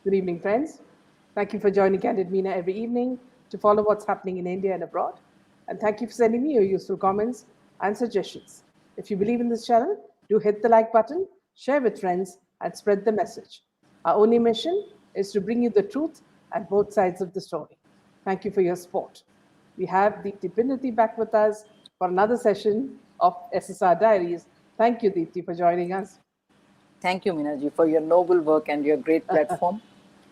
Good evening, friends. Thank you for joining Candid Meena every evening to follow what's happening in India and abroad. And thank you for sending me your useful comments and suggestions. If you believe in this channel, do hit the like button, share with friends, and spread the message. Our only mission is to bring you the truth and both sides of the story. Thank you for your support. We have Deepti Pinniti back with us for another session of SSR Diaries. Thank you, Deepti, for joining us. Thank you, Minaji, for your noble work and your great platform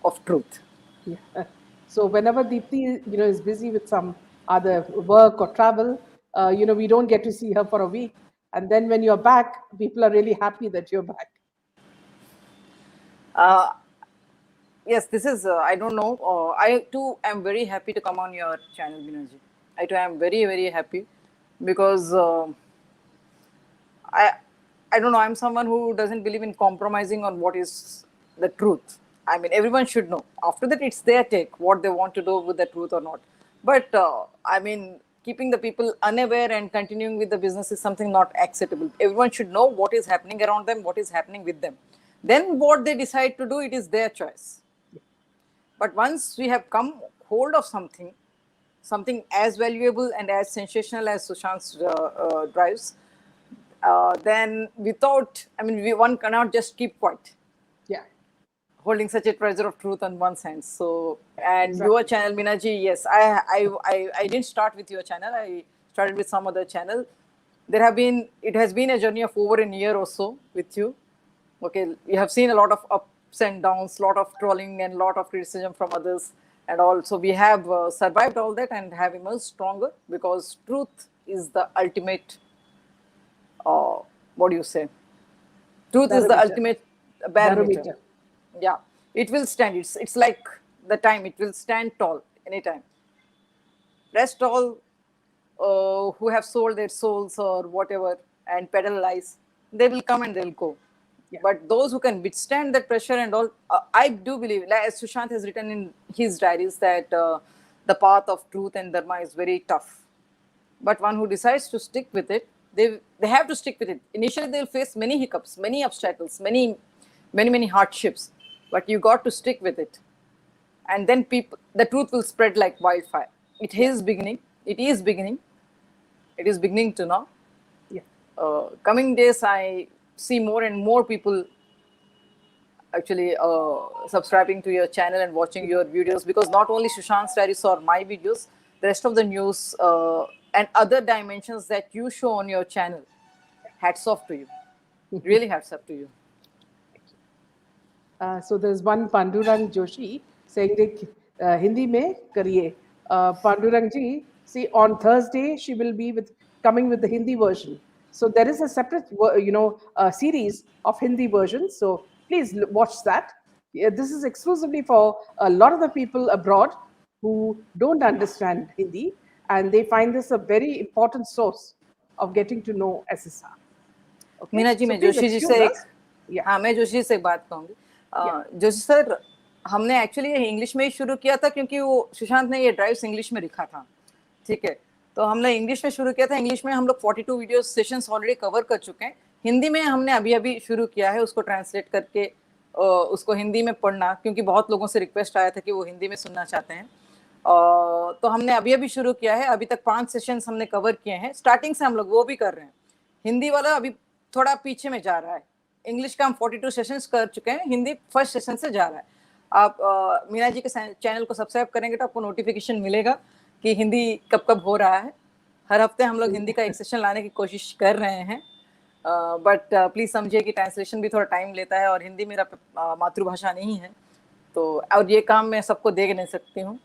of truth. Yeah. So whenever Deepti, is busy with some other work or travel, we don't get to see her for a week. And then when you're back, people are really happy that you're back. Yes, this is, I don't know, I too am very happy to come on your channel, Minaji. I too am very, very happy because I, I don't know, I'm someone who doesn't believe in compromising on what is the truth. I mean, everyone should know. After that, it's their take, what they want to do with the truth or not. But, I mean, keeping the people unaware and continuing with the business is something not acceptable. Everyone should know what is happening around them, what is happening with them. Then what they decide to do, it is their choice. But once we have come hold of something as valuable and as sensational as Sushant's drives, then one cannot just keep quiet. Yeah. Holding such a treasure of truth on one hand. So, and exactly. Your channel, Minaji, yes, I didn't start with your channel. I started with some other channel. It has been a journey of over a year or so with you. Okay, you have seen a lot of ups and downs, lot of trolling and lot of criticism from others and all. So we have survived all that and have emerged stronger because truth is the ultimate, what do you say? Truth is the ultimate barometer. Yeah, it will stand. It's like the time. It will stand tall anytime. Rest all who have sold their souls or whatever and peddle lies, they will come and they'll go. Yeah. But those who can withstand that pressure and all, I do believe, like as Sushant has written in his diaries, that the path of truth and dharma is very tough. But one who decides to stick with it, they have to stick with it. Initially, they'll face many hiccups, many obstacles, many hardships. But you got to stick with it. And then the truth will spread like wildfire. It is beginning. It is beginning. It is beginning to now. Yeah. Coming days, I see more and more people actually subscribing to your channel and watching your videos, because not only Sushant's diaries or my videos, the rest of the news and other dimensions that you show on your channel, hats off to you. Really hats off to you. So there's one Pandurang Joshi saying that Hindi mein kariye. Pandurang ji, see, on Thursday she will be coming with the Hindi version. So there is a separate, series of Hindi versions. So please watch that. This is exclusively for a lot of the people abroad who don't understand Hindi, and they find this a very important source of getting to know SSR. Okay? Meena ji, मैं जोशी जी से मैं जोशी जी से एक बात कहूँगी. Joshi sir, हमने actually English में ही शुरू किया था क्योंकि वो सुशांत ने ये ड्राइव्स इंग्लिश में लिखा था. ठीक है, तो हमने इंग्लिश में शुरू किया था. इंग्लिश में हम लोग 42 वीडियो सेशंस ऑलरेडी कवर कर चुके हैं. हिंदी में हमने अभी शुरू किया है उसको ट्रांसलेट करके उसको हिंदी में पढ़ना, क्योंकि बहुत लोगों से रिक्वेस्ट आया था कि वो हिंदी में सुनना चाहते हैं. तो हमने अभी शुरू किया है. अभी तक 5 सेशंस हमने कवर किए हैं. स्टार्टिंग से हम लोग वो भी कर रहे हैं. हिंदी वाला अभी थोड़ा पीछे में जा रहा है. इंग्लिश का हम 42 सेशंस कर चुके हैं. हिंदी फर्स्ट सेशन से जा रहा है. आप मीना जी के चैनल को सब्सक्राइब करेंगे तो आपको नोटिफिकेशन मिलेगा कि हिंदी कब हो रहा है. हर हफ्ते हम लोग हिंदी का एक सेशन लाने की कोशिश कर रहे हैं. बट प्लीज समझिए कि ट्रांसलेशन भी थोड़ा टाइम लेता है और हिंदी मेरा मातृभाषा नहीं है, तो और ये काम मैं सबको दे नहीं सकती हूँ,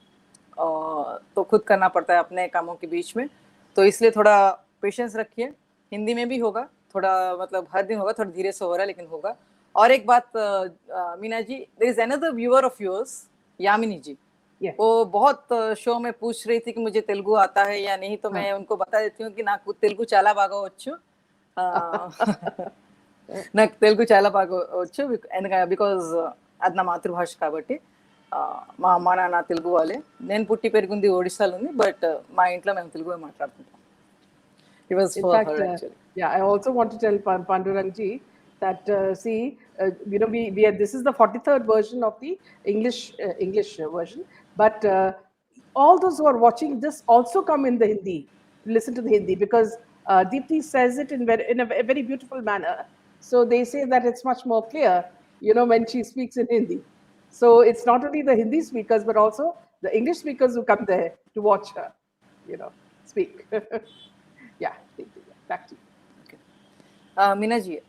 तो खुद करना पड़ता है अपने कामों के बीच में. तो इसलिए थोड़ा पेशेंस रखिए. हिंदी में भी होगा, थोड़ा मतलब हर दिन होगा, थोड़ा धीरे से हो रहा है लेकिन होगा. और एक बात Meena ji, there is another viewer of yours, Yamini ji. वो बहुत शो में पूछ रही थी कि मुझे तेलुगु आता है या नहीं, तो मैं उनको बता देती हूँ कि ना तेलुगु చాలా బాగా వచ్చు, నాకు తెలుగు చాలా బాగా వచ్చు, బికాజ్ అది నా మాతృభాష కాబట్టి. మా అమ్మ నాన్న తెలుగు వాళ్ళే. నేను పుట్టి పెరిగింది ఒడిశాలో ఉంది, బట్ మా ఇంట్లో మేము తెలుగు మాట్లాడుకుంటాం. In fact, I also want to tell Pandurang ji that see, this is the 43rd version of the English version, but all those who are watching this also come in the Hindi, listen to the Hindi, because Deepti says it in a very beautiful manner. So they say that it's much more clear, when she speaks in Hindi. So it's not only the Hindi speakers, but also the English speakers who come there to watch her, speak. Yeah, back to you. Okay. Meena ji,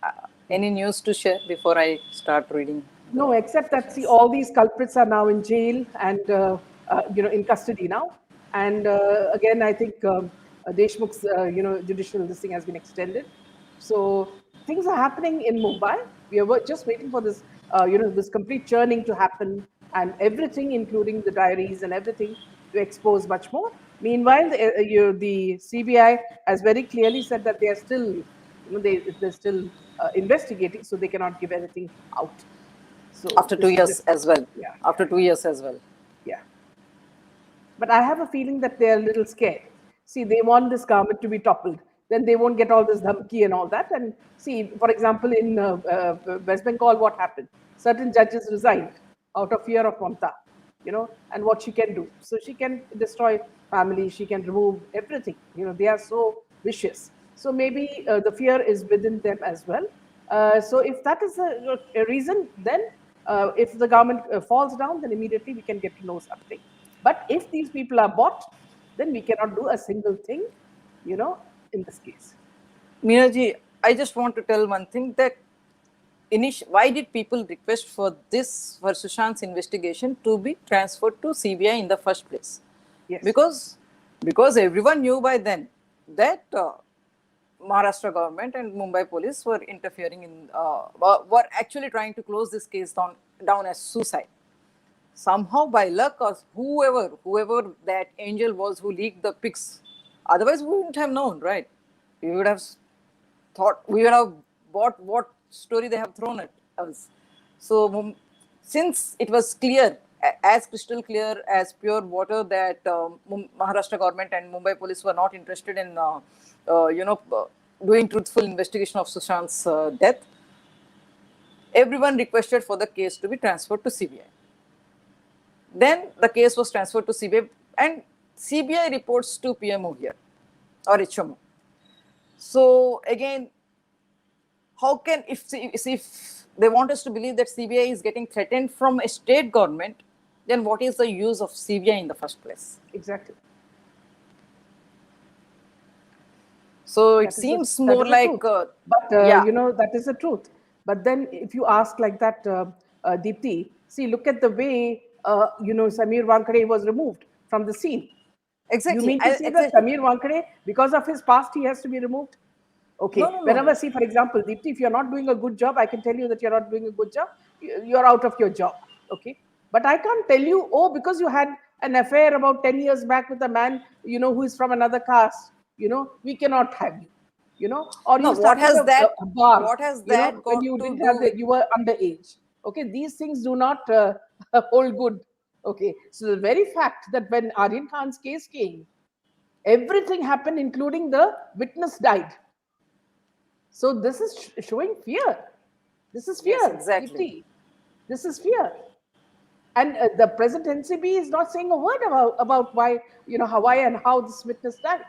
any news to share before I start reading? No, except that, see, all these culprits are now in jail and, in custody now. And again, I think Deshmukh's, judicial this thing has been extended. So things are happening in Mumbai. We are just waiting for this, this complete churning to happen, and everything, including the diaries and everything, to expose much more. Meanwhile, the CBI has very clearly said that they are still, they're still investigating, so they cannot give anything out. So after 2 years as well. Yeah. After 2 years as well. Yeah. But I have a feeling that they're a little scared. See, they want this government to be toppled. Then they won't get all this dhamki and all that. And see, for example, in West Bengal, what happened? Certain judges resigned out of fear of Mamta, and what she can do. So she can destroy families, she can remove everything. They are so vicious. So maybe the fear is within them as well. So if that is a reason, then if the government falls down, then immediately we can get to know something. But if these people are bought, then we cannot do a single thing, in this case. Meena ji, I just want to tell one thing, that why did people request for Sushant's investigation to be transferred to CBI in the first place? Yes. Because everyone knew by then that Maharashtra government and Mumbai police were interfering in, were actually trying to close this case down as suicide. Somehow, by luck, or whoever that angel was who leaked the pics, otherwise we wouldn't have known, right? We would have thought, we would have bought what story they have thrown at us. So, since it was clear, as crystal clear as pure water, that Maharashtra government and Mumbai police were not interested in, doing truthful investigation of Sushant's death, everyone requested for the case to be transferred to CBI. Then the case was transferred to CBI, and CBI reports to PMO here, or HMO. So again, how can, if they want us to believe that CBI is getting threatened from a state government, then what is the use of CBI in the first place? Exactly. So it seems more like, but that is the truth. But then if you ask like that, Deepti, see, look at the way, Samir Wankhede was removed from the scene. Exactly. You mean to say that Samir Wankhede, because of his past, he has to be removed? Okay. No. Whenever, see, for example, Deepti, if you're not doing a good job, I can tell you that you're not doing a good job. You're out of your job. Okay. But I can't tell you, because you had an affair about 10 years back with a man, who is from another caste, we cannot have you, or no, you started a bar, what has that when you didn't have you were underage. Okay. These things do not hold good. Okay. So the very fact that when Aryan Khan's case came, everything happened, including the witness died. So this is showing fear. This is fear. Yes, exactly. This is fear. And the present NCB is not saying a word about why, why and how this witness died.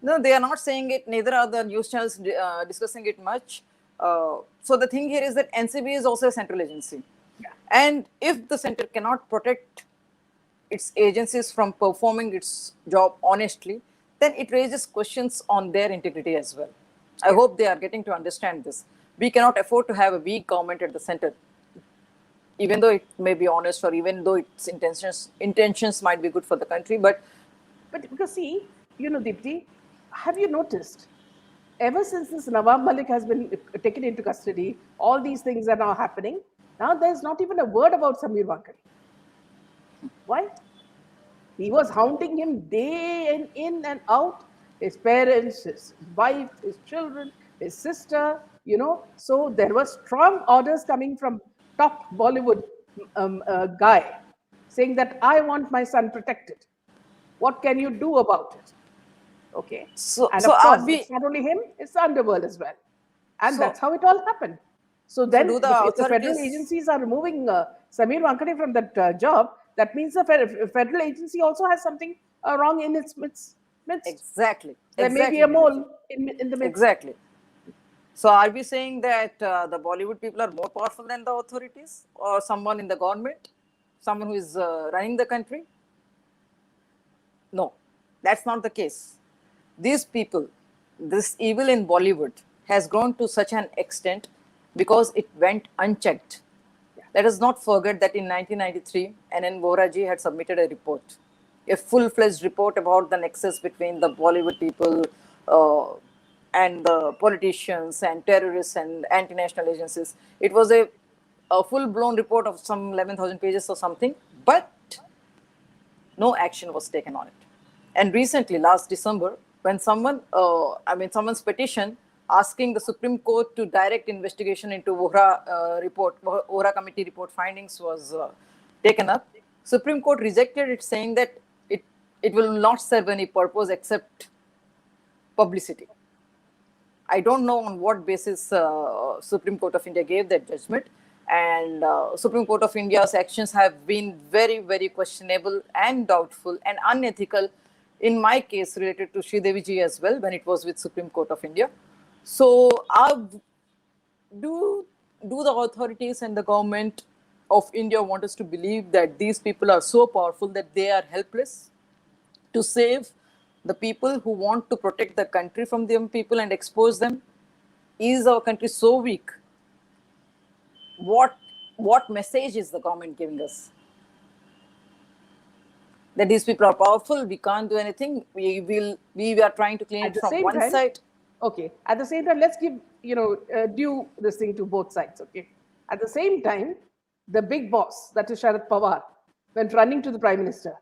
No, they are not saying it. Neither are the news channels discussing it much. So the thing here is that NCB is also a central agency. Yeah. And if the center cannot protect its agencies from performing its job honestly, then it raises questions on their integrity as well. I hope they are getting to understand this. We cannot afford to have a weak government at the center, even though it may be honest, or even though its intentions might be good for the country. But because see, Deepti, have you noticed, ever since this Nawab Malik has been taken into custody, all these things are now happening. Now there's not even a word about Samir Wankhede. Why? He was hounding him day in and out. His parents, his wife, his children, his sister, So there were strong orders coming from top Bollywood guy saying that I want my son protected. What can you do about it? Okay. So, and of course, it's not only him, it's the underworld as well. And that's how it all happened. So then, do the if the federal authorities- agencies are removing Samir Wankade from that job, that means the federal agency also has something wrong in its midst. Exactly. There may be Exactly, a Meena ji. mole in the midst. Exactly. So are we saying that the Bollywood people are more powerful than the authorities or someone in the government, someone who is running the country? No, that's not the case. These people, this evil in Bollywood has grown to such an extent because it went unchecked. Let us not forget that in 1993, N.N. Vohra ji had submitted a report, a full-fledged report about the nexus between the Bollywood people and the politicians and terrorists and anti-national agencies. It was a full-blown report of some 11,000 pages or something, but no action was taken on it. And recently, last December, when someone's petition asking the Supreme Court to direct investigation into Vohra committee report findings was taken up, Supreme Court rejected it, saying that it will not serve any purpose except publicity. I don't know on what basis Supreme Court of India gave that judgment, and Supreme Court of India's actions have been very, very questionable and doubtful and unethical. In my case, related to Sridevi ji as well, when it was with Supreme Court of India. So, do the authorities and the government of India want us to believe that these people are so powerful that they are helpless to save the people who want to protect the country from them people and expose them? Is our country so weak? What message is the government giving us? That these people are powerful, we can't do anything, we are trying to clean it from one side. Okay, at the same time, let's give, due this thing to both sides, okay? At the same time, the big boss, that is Sharad Pawar, went running to the Prime Minister,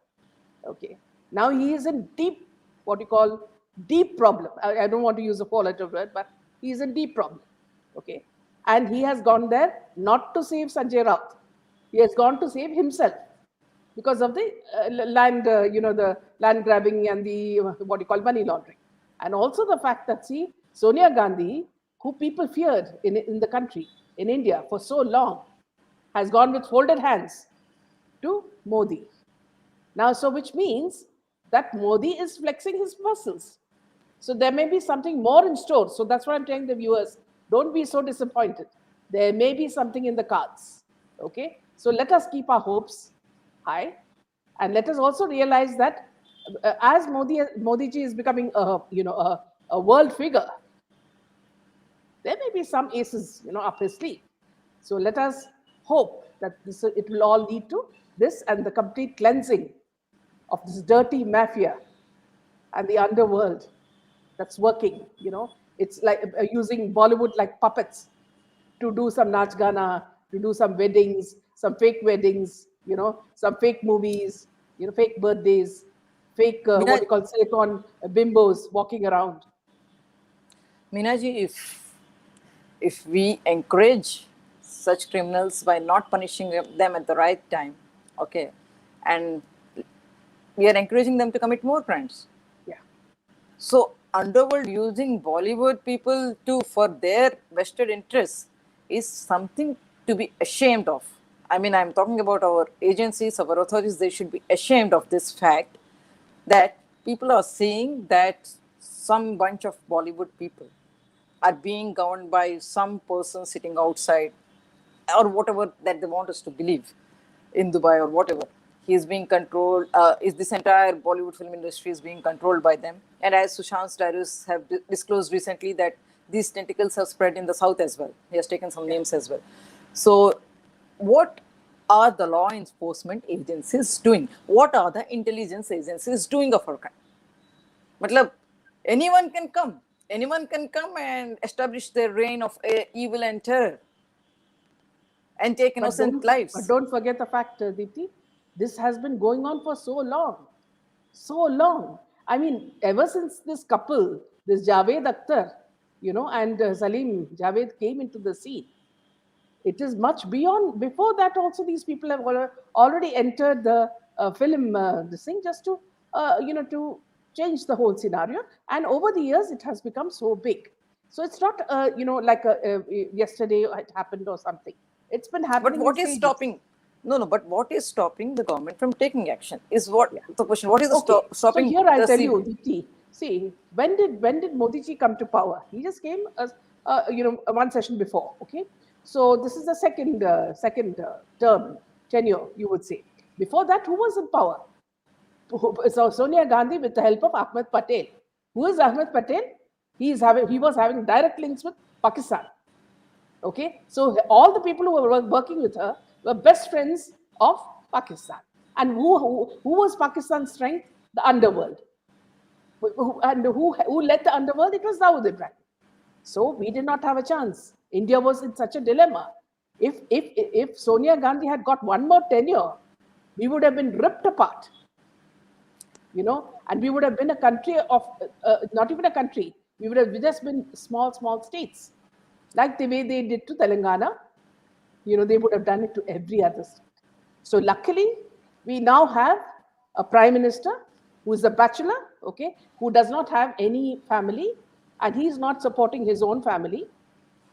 okay? Now he is in deep, what you call, deep problem. I don't want to use a four-letter word, but he is in deep problem, okay? And he has gone there not to save Sanjay Raut. He has gone to save himself because of the land, the land grabbing and the, what you call, money laundering. And also the fact that, see, Sonia Gandhi, who people feared in the country, in India for so long, has gone with folded hands to Modi. Now, so which means that Modi is flexing his muscles. So there may be something more in store. So that's what I'm telling the viewers. Don't be so disappointed. There may be something in the cards. Okay? So let us keep our hopes high. And let us also realize that as Modi ji is becoming a world figure, there may be some aces, up his sleeve. So let us hope that it will all lead to this and the complete cleansing of this dirty mafia and the underworld that's working. It's like using Bollywood like puppets to do some Nach Gana, to do some weddings, some fake weddings, some fake movies, fake birthdays, fake, what you call, silicon bimbos walking around. Meena ji, if we encourage such criminals by not punishing them at the right time, okay, and we are encouraging them to commit more crimes. Yeah. So underworld using Bollywood people for their vested interests is something to be ashamed of. I mean, I'm talking about our agencies, our authorities. They should be ashamed of this fact that people are seeing that some bunch of Bollywood people are being governed by some person sitting outside or whatever that they want us to believe in Dubai or whatever. He is being controlled, is this entire Bollywood film industry is being controlled by them. And as Sushant's diaries have disclosed recently that these tentacles have spread in the south as well. He has taken some names as well. So what are the law enforcement agencies doing? What are the intelligence agencies doing of our kind? Matlab, anyone can come and establish their reign of evil and terror and take innocent lives. But don't forget the fact, Deepti, this has been going on for so long. So long. I mean, ever since this couple, this Javed Akhtar, and Salim Javed came into the scene, it is much beyond. Before that, also, these people have already entered the film, this thing, just to, to change the whole scenario. And over the years, it has become so big. So it's not, like yesterday it happened or something. It's been happening. But what is stopping? No, but what is stopping the government from taking action? Is what the question. What is the stopping? So here I'll tell you, Deepti. See, when did Modi ji come to power? He just came as one session before. Okay, so this is the second term tenure, you would say. Before that, who was in power? So Sonia Gandhi with the help of Ahmed Patel. Who is Ahmed Patel? He was having direct links with Pakistan. Okay, so all the people who were working with her were best friends of Pakistan. And who was Pakistan's strength? The underworld. And who led the underworld? It was Dawood Ibrahim. So we did not have a chance. India was in such a dilemma. If Sonia Gandhi had got one more tenure, we would have been ripped apart. And we would have been a country of, not even a country, we would have just been small states. Like the way they did to Telangana, they would have done it to every other state. So luckily, we now have a prime minister who is a bachelor, okay, who does not have any family, and he's not supporting his own family.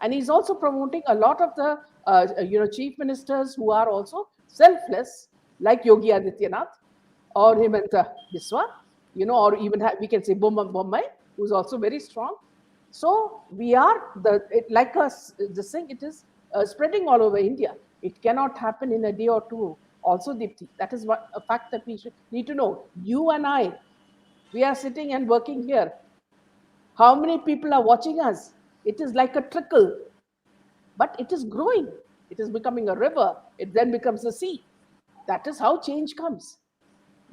And he's also promoting a lot of the, chief ministers who are also selfless, like Yogi Adityanath or Himanta Biswa, or even we can say Bombay, who's also very strong. So we are this thing. It is spreading all over India. It cannot happen in a day or two. Also, Deepti, that is a fact that we should need to know. You and I, we are sitting and working here. How many people are watching us? It is like a trickle, but it is growing. It is becoming a river. It then becomes a sea. That is how change comes,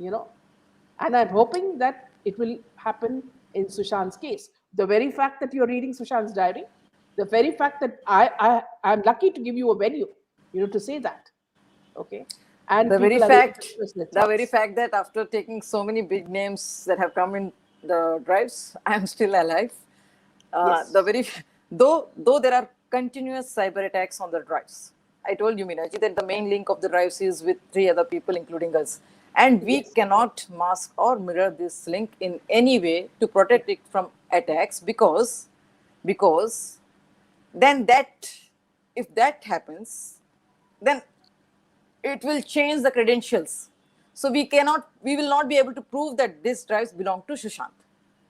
And I'm hoping that it will happen in Sushant's case. The very fact that you're reading Sushant's diary, the very fact that I'm lucky to give you a venue, to say that. Okay. And the very fact that after taking so many big names that have come in the drives, I'm still alive. Yes. Though there are continuous cyber attacks on the drives. I told you, Meenaji, that the main link of the drives is with 3 other people, including us. And we cannot mask or mirror this link in any way to protect it from attacks because then if that happens, then it will change the credentials. So we will not be able to prove that these drives belong to Sushant.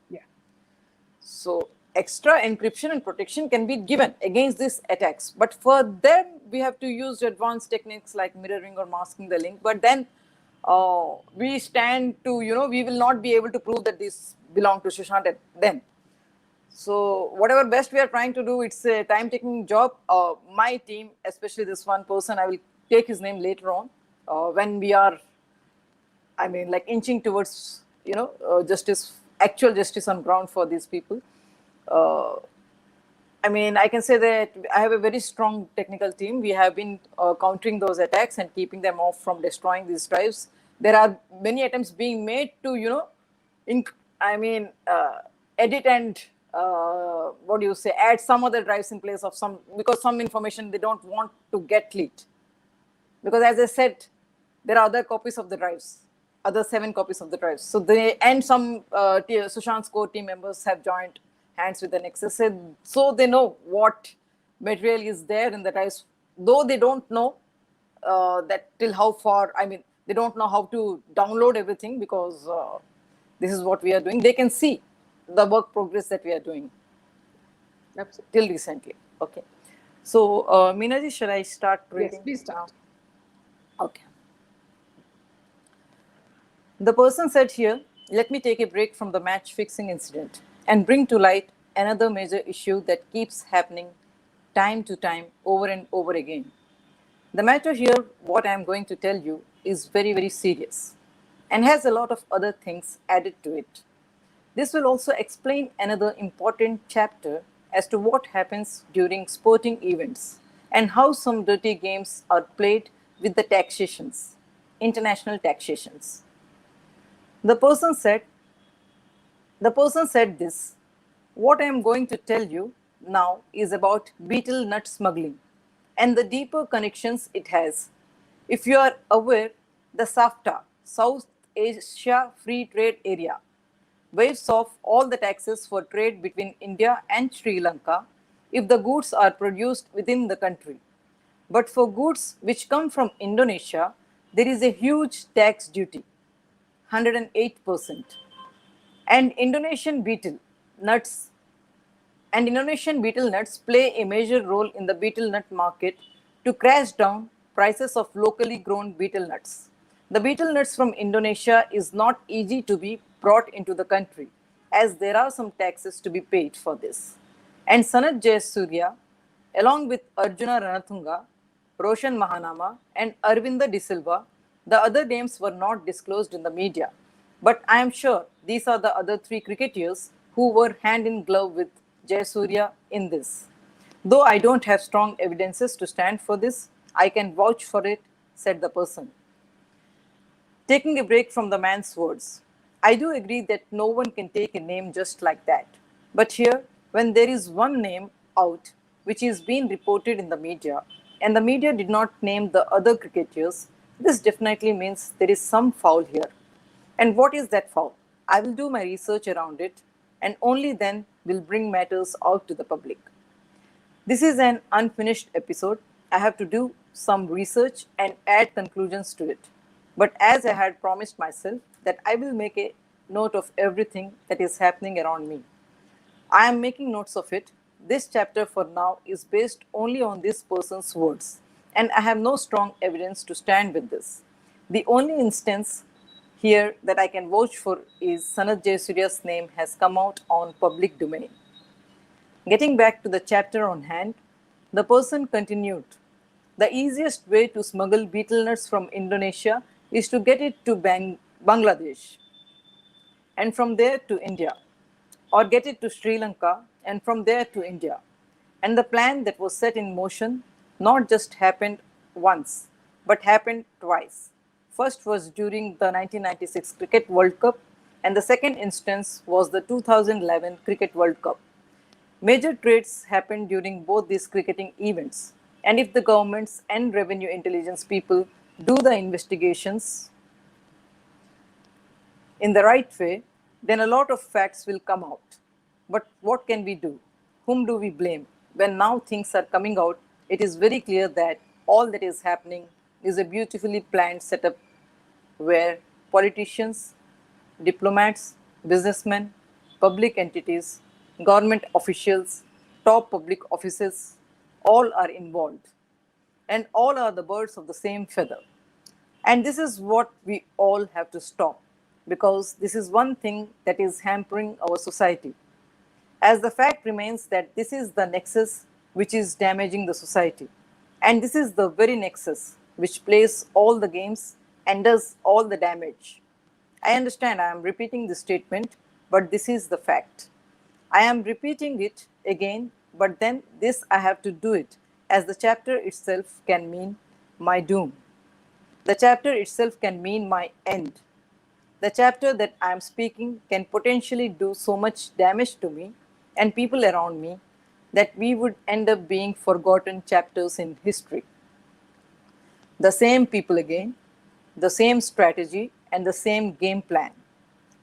Yeah. So extra encryption and protection can be given against these attacks. But for them, we have to use advanced techniques like mirroring or masking the link. But then we stand to, we will not be able to prove that these belong to Sushant then. So whatever best we are trying to do, it's a time-taking job. My team, especially this one person, I will take his name later on, when we are, inching towards, actual justice on ground for these people. I can say that I have a very strong technical team. We have been countering those attacks and keeping them off from destroying these drives. There are many attempts being made to, edit and add some other drives in place of because some information they don't want to get leaked. Because as I said, there are other copies of the drives, other 7 copies of the drives. So some Sushant's core team members have joined hands with the nexus, so they know what material is there in the drives, though they don't know that till how far, they don't know how to download everything because this is what we are doing. They can see the work progress that we are doing. Absolutely. Till recently. Okay. So, Meenaji, should I start reading? Yes, please start. Okay. The person said here, let me take a break from the match fixing incident and bring to light another major issue that keeps happening time to time over and over again. The matter here, what I am going to tell you, is very, very serious and has a lot of other things added to it. This will also explain another important chapter as to what happens during sporting events and how some dirty games are played with the taxations, international taxations. The person said this, what I am going to tell you now is about beetle nut smuggling and the deeper connections it has. If you are aware, the SAFTA, South Asia Free Trade Area, waives off all the taxes for trade between India and Sri Lanka if the goods are produced within the country. But for goods which come from Indonesia, there is a huge tax duty, 108%. And Indonesian beetle nuts and Indonesian beetle nuts play a major role in the beetle nut market to crash down prices of locally grown beetle nuts. The beetle nuts from Indonesia is not easy to be brought into the country, as there are some taxes to be paid for this. And Sanat Jayasuriya, along with Arjuna Ranatunga, Roshan Mahanama, and Arvinda De Silva, the other names were not disclosed in the media. But I am sure these are the other three cricketers who were hand in glove with Jayasuriya in this. Though I don't have strong evidences to stand for this, I can vouch for it, said the person. Taking a break from the man's words, I do agree that no one can take a name just like that. But here, when there is one name out which is being reported in the media, and the media did not name the other cricketers, this definitely means there is some foul here. And what is that foul? I will do my research around it, and only then will bring matters out to the public. This is an unfinished episode. I have to do some research and add conclusions to it. But as I had promised myself that I will make a note of everything that is happening around me. I am making notes of it. This chapter for now is based only on this person's words, and I have no strong evidence to stand with this. The only instance here that I can vouch for is Sanat Jayasuriya's name has come out on public domain. Getting back to the chapter on hand, the person continued, the easiest way to smuggle beetle nuts from Indonesia is to get it to Bangladesh and from there to India, or get it to Sri Lanka and from there to India. And the plan that was set in motion not just happened once, but happened twice. First was during the 1996 Cricket World Cup, and the second instance was the 2011 Cricket World Cup. Major trades happened during both these cricketing events, and if the governments and revenue intelligence people do the investigations in the right way, then a lot of facts will come out. But what can we do? Whom do we blame? When now things are coming out, it is very clear that all that is happening is a beautifully planned setup where politicians, diplomats, businessmen, public entities, government officials, top public officers, all are involved. And all are the birds of the same feather. And this is what we all have to stop, because this is one thing that is hampering our society. As the fact remains that this is the nexus which is damaging the society. And this is the very nexus which plays all the games and does all the damage. I understand I am repeating this statement, but this is the fact. I am repeating it again, but then this I have to do it, as the chapter itself can mean my doom. The chapter itself can mean my end. The chapter that I am speaking can potentially do so much damage to me and people around me that we would end up being forgotten chapters in history. The same people again, the same strategy, and the same game plan.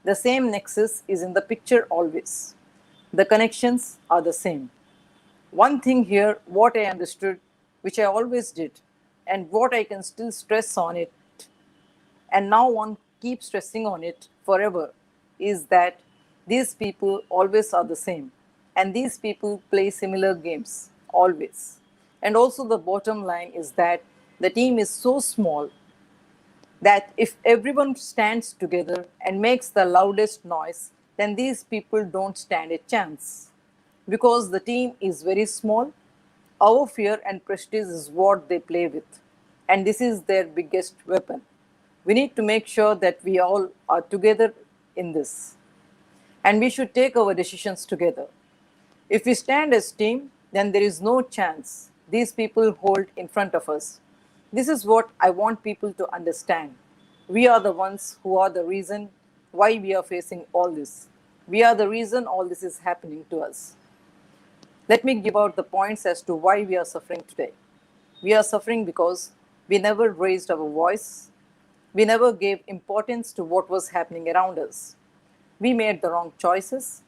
The same nexus is in the picture always. The connections are the same. One thing here, what I understood, which I always did, and what I can still stress on it, and now one keeps stressing on it forever, is that these people always are the same. And these people play similar games, always. And also the bottom line is that the team is so small that if everyone stands together and makes the loudest noise, then these people don't stand a chance. Because the team is very small, our fear and prestige is what they play with. And this is their biggest weapon. We need to make sure that we all are together in this. And we should take our decisions together. If we stand as team, then there is no chance these people hold in front of us. This is what I want people to understand. We are the ones who are the reason why we are facing all this. We are the reason all this is happening to us. Let me give out the points as to why we are suffering today. We are suffering because we never raised our voice. We never gave importance to what was happening around us. We made the wrong choices.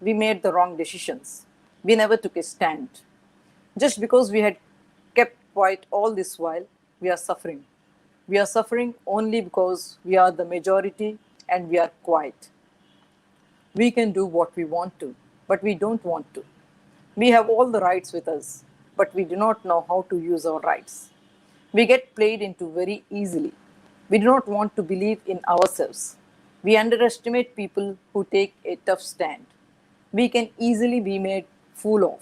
We made the wrong decisions. We never took a stand. Just because we had kept quiet all this while, we are suffering. We are suffering only because we are the majority and we are quiet. We can do what we want to, but we don't want to. We have all the rights with us, but we do not know how to use our rights. We get played into very easily. We do not want to believe in ourselves. We underestimate people who take a tough stand. We can easily be made fool of.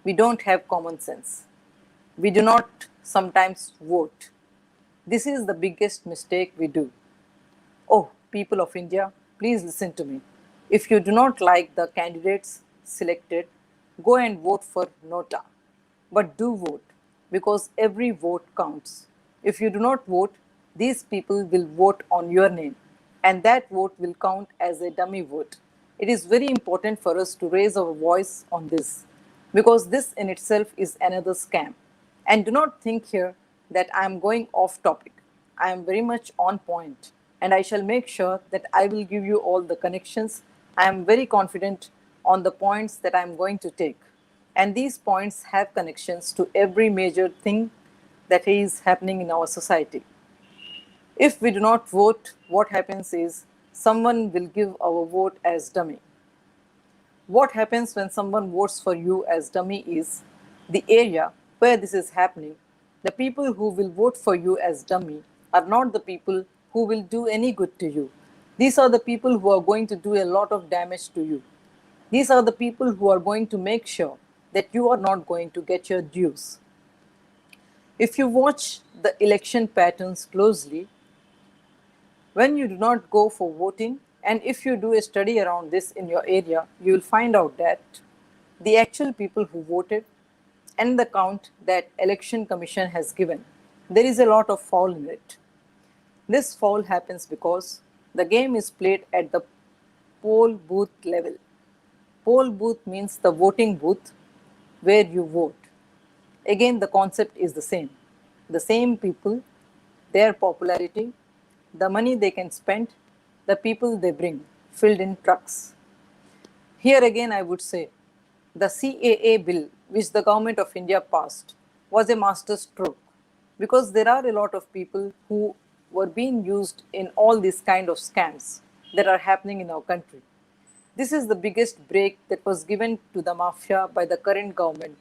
We don't have common sense. We do not sometimes vote. This is the biggest mistake we do. Oh, people of India, please listen to me. If you do not like the candidates selected, go and vote for Nota. But do vote, because every vote counts. If you do not vote, these people will vote on your name, and that vote will count as a dummy vote. It is very important for us to raise our voice on this, because this in itself is another scam. And do not think here that I am going off topic. I am very much on point, and I shall make sure that I will give you all the connections. I am very confident on the points that I am going to take. And these points have connections to every major thing that is happening in our society. If we do not vote, what happens is someone will give our vote as dummy. What happens when someone votes for you as dummy is the area where this is happening. The people who will vote for you as dummy are not the people who will do any good to you. These are the people who are going to do a lot of damage to you. These are the people who are going to make sure that you are not going to get your dues. If you watch the election patterns closely, when you do not go for voting, and if you do a study around this in your area, you will find out that the actual people who voted and the count that election commission has given, there is a lot of foul in it. This foul happens because the game is played at the poll booth level. Poll booth means the voting booth where you vote. Again, the concept is the same. The same people, their popularity, the money they can spend, the people they bring, filled in trucks. Here again, I would say the CAA bill, which the government of India passed, was a masterstroke, because there are a lot of people who were being used in all these kind of scams that are happening in our country. This is the biggest break that was given to the mafia by the current government.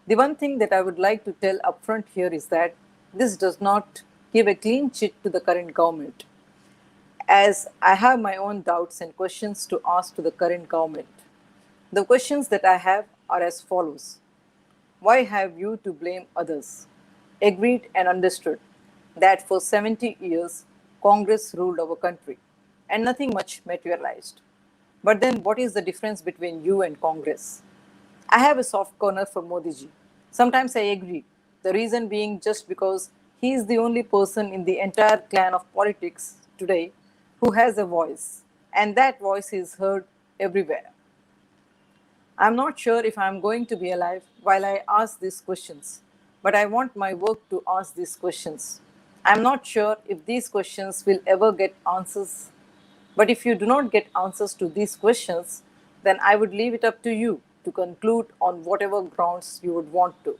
The one thing that I would like to tell upfront here is that this does not give a clean chit to the current government, as I have my own doubts and questions to ask to the current government. The questions that I have are as follows. Why have you to blame others? Agreed and understood that for 70 years Congress ruled our country and nothing much materialized. But then what is the difference between you and Congress? I have a soft corner for Modi ji. Sometimes I agree. The reason being just because he is the only person in the entire clan of politics today who has a voice, and that voice is heard everywhere. I'm not sure if I'm going to be alive while I ask these questions, but I want my work to ask these questions. I'm not sure if these questions will ever get answers, but if you do not get answers to these questions, then I would leave it up to you to conclude on whatever grounds you would want to.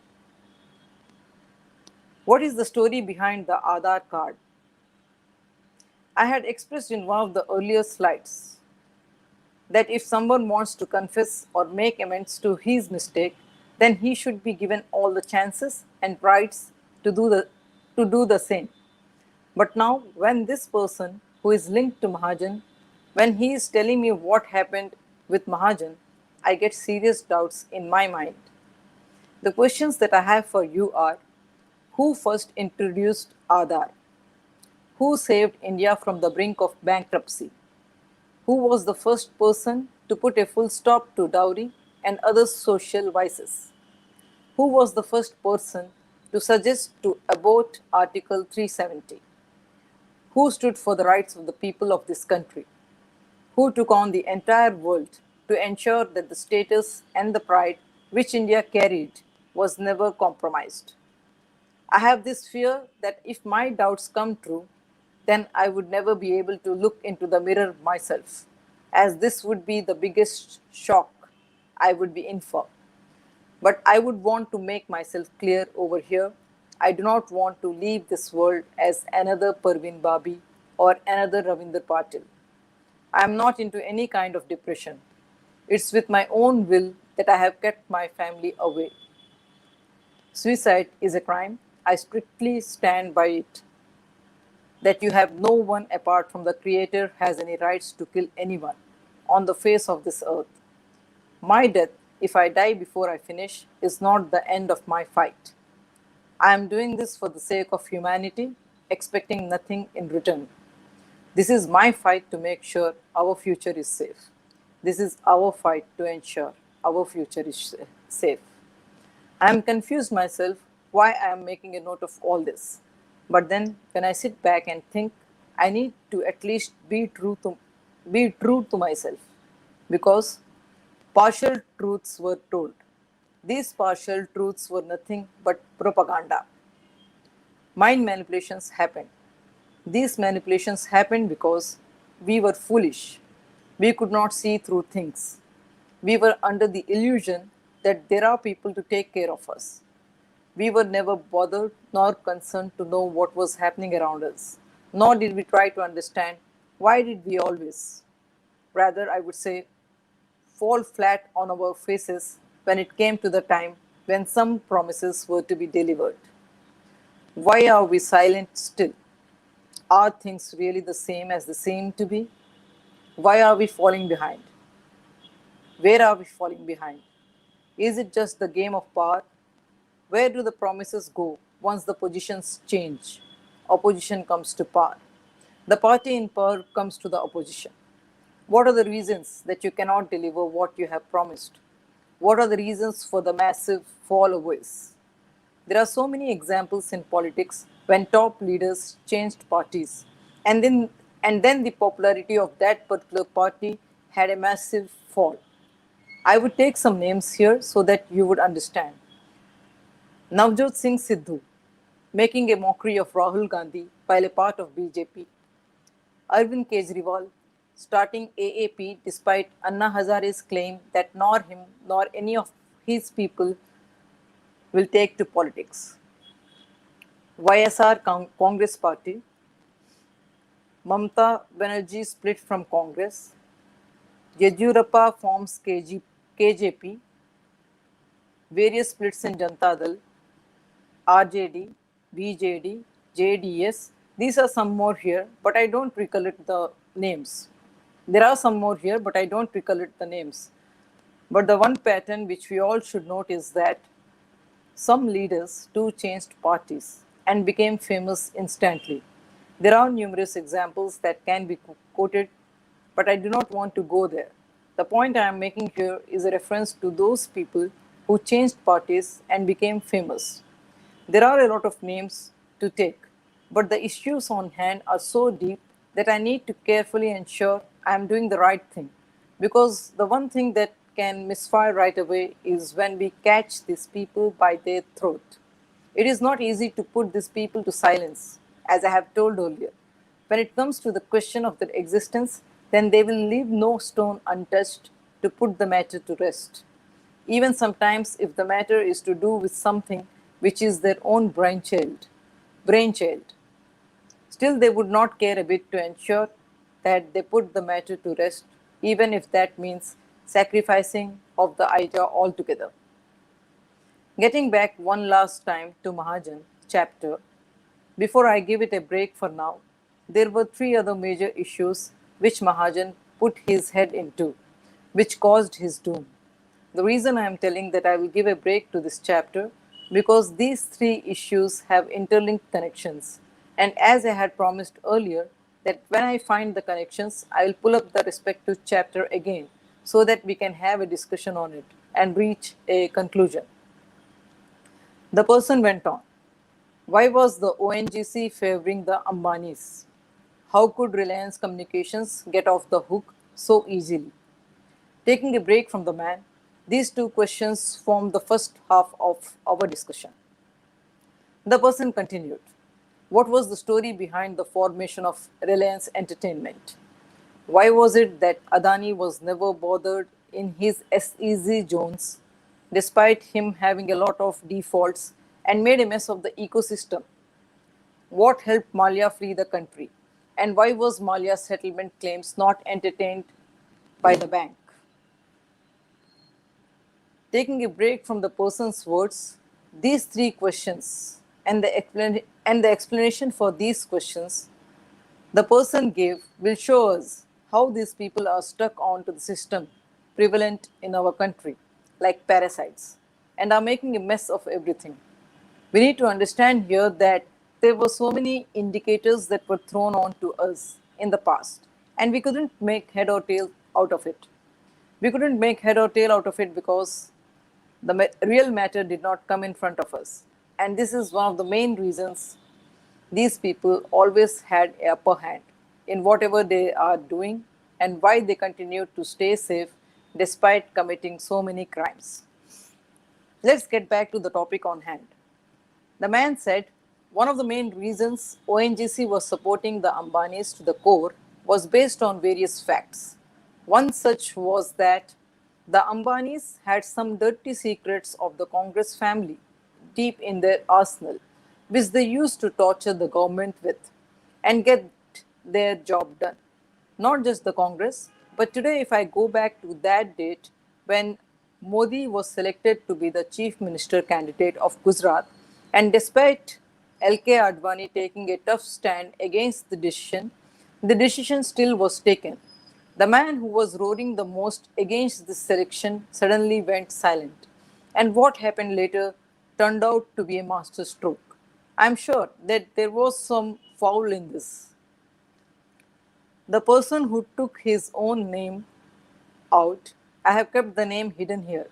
What is the story behind the Aadhaar card? I had expressed in one of the earlier slides that if someone wants to confess or make amends to his mistake, then he should be given all the chances and rights to do the same. But now, when this person who is linked to Mahajan, when he is telling me what happened with Mahajan, I get serious doubts in my mind. The questions that I have for you are: who first introduced Aadhaar? Who saved India from the brink of bankruptcy? Who was the first person to put a full stop to dowry and other social vices? Who was the first person to suggest to abort Article 370? Who stood for the rights of the people of this country? Who took on the entire world to ensure that the status and the pride which India carried was never compromised? I have this fear that if my doubts come true, then I would never be able to look into the mirror myself. as this would be the biggest shock I would be in for. But I would want to make myself clear over here. I do not want to leave this world as another Parveen Babi or another Ravinder Patil. I am not into any kind of depression. It's with my own will that I have kept my family away. Suicide is a crime. I strictly stand by it. That you have no one apart from the Creator has any rights to kill anyone on the face of this earth. My death, if I die before I finish, is not the end of my fight. I am doing this for the sake of humanity, expecting nothing in return. This is my fight to make sure our future is safe. This is our fight to ensure our future is safe. I am confused myself why I am making a note of all this. But then when I sit back and think, I need to at least be true to myself, because partial truths were told. These partial truths were nothing but propaganda. Mind manipulations happened. These manipulations happened because we were foolish. We could not see through things. We were under the illusion that there are people to take care of us. We were never bothered nor concerned to know what was happening around us, nor did we try to understand why did we always, rather I would say, fall flat on our faces when it came to the time when some promises were to be delivered. Why are we silent still? Are things really the same as they seem to be? Why are we falling behind? Where are we falling behind? Is it just the game of power? Where do the promises go once the positions change? Opposition comes to power. The party in power comes to the opposition. What are the reasons that you cannot deliver what you have promised? What are the reasons for the massive followers? There are so many examples in politics when top leaders changed parties, and then the popularity of that particular party had a massive fall. I would take some names here so that you would understand. Navjot Singh Sidhu, making a mockery of Rahul Gandhi while a part of BJP. Arvind Kejriwal, starting AAP despite Anna Hazare's claim that nor him nor any of his people will take to politics. YSR Congress Party. Mamata Banerjee split from Congress. Yediyurappa forms KJP. Various splits in Janata Dal. RJD, BJD, JDS. These are some more here, but I don't recollect the names. There are some more here, but I don't recollect the names. But the one pattern which we all should note is that some leaders too changed parties and became famous instantly. There are numerous examples that can be quoted, but I do not want to go there. The point I am making here is a reference to those people who changed parties and became famous. There are a lot of names to take, but the issues on hand are so deep that I need to carefully ensure I am doing the right thing. Because the one thing that can misfire right away is when we catch these people by their throat. It is not easy to put these people to silence, as I have told earlier. When it comes to the question of their existence, then they will leave no stone untouched to put the matter to rest. Even sometimes, if the matter is to do with something which is their own brainchild, still they would not care a bit to ensure that they put the matter to rest, even if that means sacrificing of the idea altogether. Getting back one last time to Mahajan chapter, before I give it a break for now, there were three other major issues which Mahajan put his head into, which caused his doom. The reason I am telling that I will give a break to this chapter because these three issues have interlinked connections. And as I had promised earlier, that when I find the connections, I will pull up the respective chapter again so that we can have a discussion on it and reach a conclusion. The person went on. Why was the ONGC favoring the Ambanis? How could Reliance Communications get off the hook so easily? Taking a break from the man, these two questions form the first half of our discussion. The person continued. What was the story behind the formation of Reliance Entertainment? Why was it that Adani was never bothered in his SEZ zones, despite him having a lot of defaults and made a mess of the ecosystem? What helped Mallya flee the country? And why was Mallya's settlement claims not entertained by the bank? Taking a break from the person's words, these three questions and the explanation for these questions the person gave will show us how these people are stuck onto the system prevalent in our country, like parasites, and are making a mess of everything. We need to understand here that there were so many indicators that were thrown on to us in the past, and we couldn't make head or tail out of it. We couldn't make head or tail out of it because the real matter did not come in front of us. And this is one of the main reasons these people always had a upper hand in whatever they are doing and why they continue to stay safe despite committing so many crimes. Let's get back to the topic on hand. The man said one of the main reasons ONGC was supporting the Ambanis to the core was based on various facts. One such was that the Ambanis had some dirty secrets of the Congress family deep in their arsenal, which they used to torture the government with and get their job done. Not just the Congress, but today, if I go back to that date when Modi was selected to be the chief minister candidate of Gujarat, and despite LK Advani taking a tough stand against the decision still was taken. The man who was roaring the most against this selection suddenly went silent. And what happened later turned out to be a masterstroke. I'm sure that there was some foul in this. The person who took his own name out, I have kept the name hidden here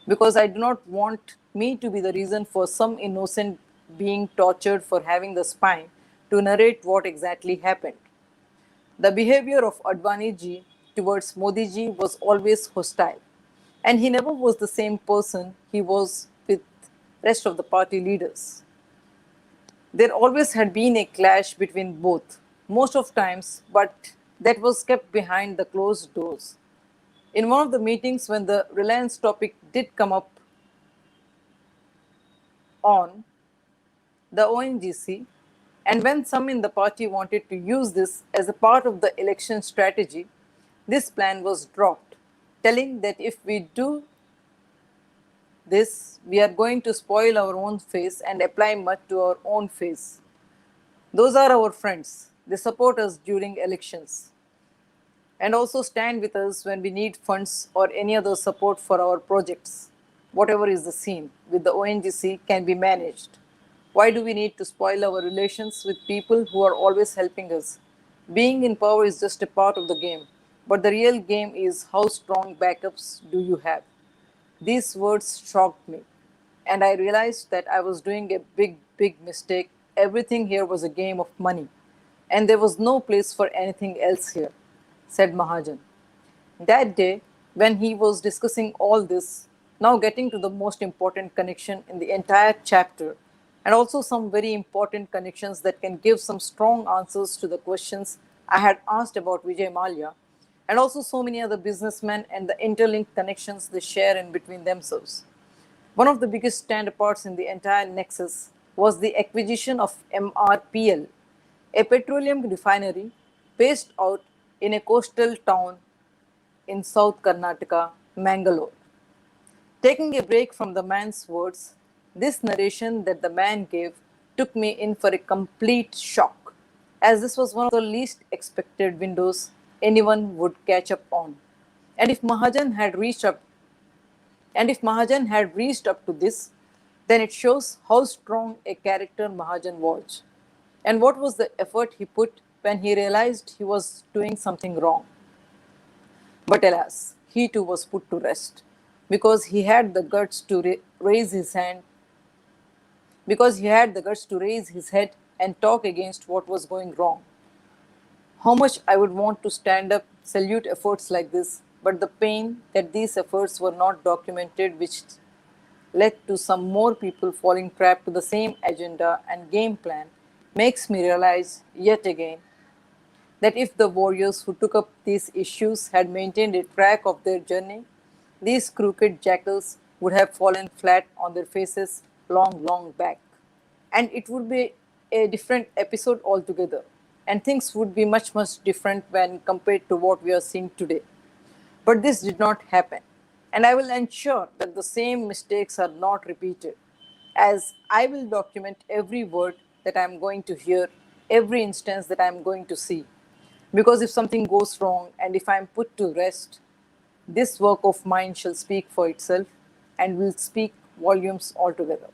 because I do not want me to be the reason for some innocent being tortured for having the spine to narrate what exactly happened. The behavior of Advani ji towards Modi ji was always hostile, and he never was the same person he was with rest of the party leaders. There always had been a clash between both, most of times, but that was kept behind the closed doors. In one of the meetings, when the Reliance topic did come up on the ONGC, and when some in the party wanted to use this as a part of the election strategy, this plan was dropped, telling that if we do this, we are going to spoil our own face and apply mud to our own face. Those are our friends. They support us during elections and also stand with us when we need funds or any other support for our projects. Whatever is the scene with the ONGC can be managed. Why do we need to spoil our relations with people who are always helping us? Being in power is just a part of the game, but the real game is how strong backups do you have? These words shocked me, and I realized that I was doing a big mistake. Everything here was a game of money, and there was no place for anything else here, said Mahajan. That day, when he was discussing all this, now getting to the most important connection in the entire chapter, and also some very important connections that can give some strong answers to the questions I had asked about Vijay Mallya, and also so many other businessmen and the interlinked connections they share in between themselves. One of the biggest stand aparts in the entire nexus was the acquisition of MRPL, a petroleum refinery based out in a coastal town in South Karnataka, Mangalore. Taking a break from the man's words, this narration that the man gave took me in for a complete shock, as this was one of the least expected windows anyone would catch up on. And if Mahajan had reached up to this, then it shows how strong a character Mahajan was. And what was the effort he put when he realized he was doing something wrong. But alas, he too was put to rest because he had the guts to raise his hand, because he had the guts to raise his head and talk against what was going wrong. How much I would want to stand up, salute efforts like this, but the pain that these efforts were not documented, which led to some more people falling trapped to the same agenda and game plan, makes me realize yet again that if the warriors who took up these issues had maintained a track of their journey, these crooked jackals would have fallen flat on their faces long, long back. And it would be a different episode altogether. And things would be much, much different when compared to what we are seeing today. But this did not happen. And I will ensure that the same mistakes are not repeated, as I will document every word that I am going to hear, every instance that I am going to see. Because if something goes wrong and if I am put to rest, this work of mine shall speak for itself and will speak volumes altogether.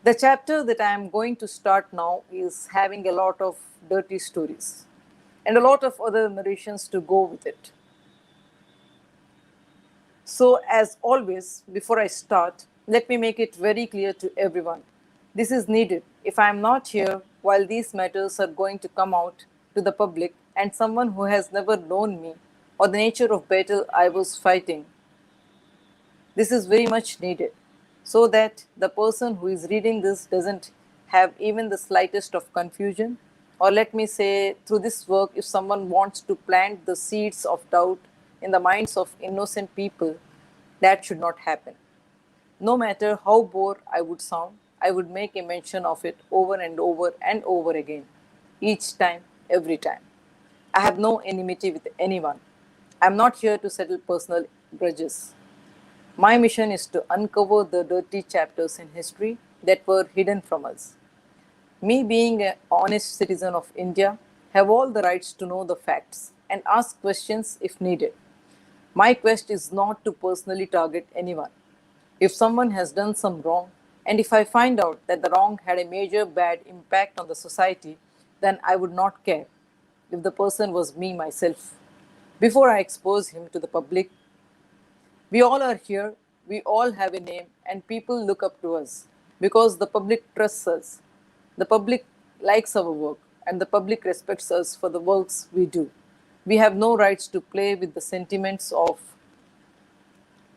The chapter that I am going to start now is having a lot of dirty stories and a lot of other narrations to go with it. So, as always, before I start, let me make it very clear to everyone. This is needed. If I am not here while these matters are going to come out to the public, and someone who has never known me or the nature of battle I was fighting, this is very much needed so that the person who is reading this doesn't have even the slightest of confusion. Or let me say, through this work, if someone wants to plant the seeds of doubt in the minds of innocent people, that should not happen. No matter how bored I would sound, I would make a mention of it over and over and over again, each time, every time. I have no enmity with anyone. I am not here to settle personal grudges. My mission is to uncover the dirty chapters in history that were hidden from us. Me, being an honest citizen of India, have all the rights to know the facts and ask questions if needed. My quest is not to personally target anyone. If someone has done some wrong, and if I find out that the wrong had a major bad impact on the society, then I would not care if the person was me myself. Before I expose him to the public, we all are here, we all have a name, and people look up to us because the public trusts us. The public likes our work, and the public respects us for the works we do. We have no rights to play with the sentiments of